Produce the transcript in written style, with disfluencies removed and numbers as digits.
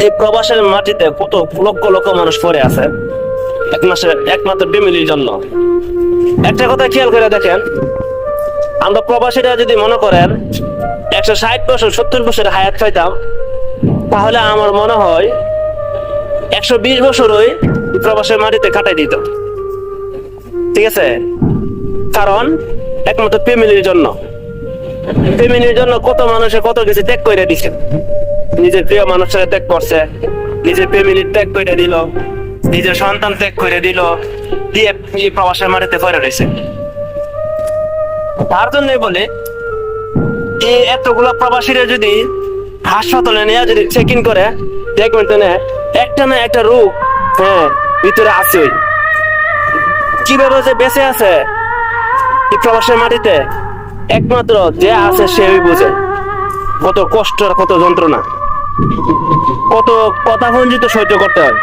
এই প্রবাসের মাটিতে কত লক্ষ লক্ষ মানুষ পড়ে আছে একমাত্র ফ্যামিলির জন্য। একটা কথা খেয়াল করে দেখেন, আমরা প্রবাসীরা যদি মনে করেন 160 বছর 70 বছর হায়াত পাইতাম, তাহলে আমার মনে হয় 120 বছরই প্রবাসের মাটিতে কাটাই দিত। ঠিক আছে, কারণ একমাত্র ফ্যামিলির জন্য কত মানুষে কত কিছু ত্যাগ করে দিছে, নিজের প্রিয় মানুষের ত্যাগ করছে, নিজের ফ্যামিলির ত্যাগ করে দিল, নিজের সন্তান ত্যাগ করে দিল, দিয়ে প্রবাসের মাটিতে পড়ে রয়েছে। তার জন্যই বলে এই এতগুলা প্রবাসীরা যদি হাসপাতালে নিয়ে যদি চেক ইন করে, দেখবেন তো একটা না একটা রোগ ভিতরে আছে। কিভাবে যে বেঁচে আছে এই প্রবাসের মাটিতে একমাত্র যে আছে সেই বুঝে কত কষ্ট আর কত যন্ত্রণা, কত কথা ভঞ্জিত সহ্য করতে হয়।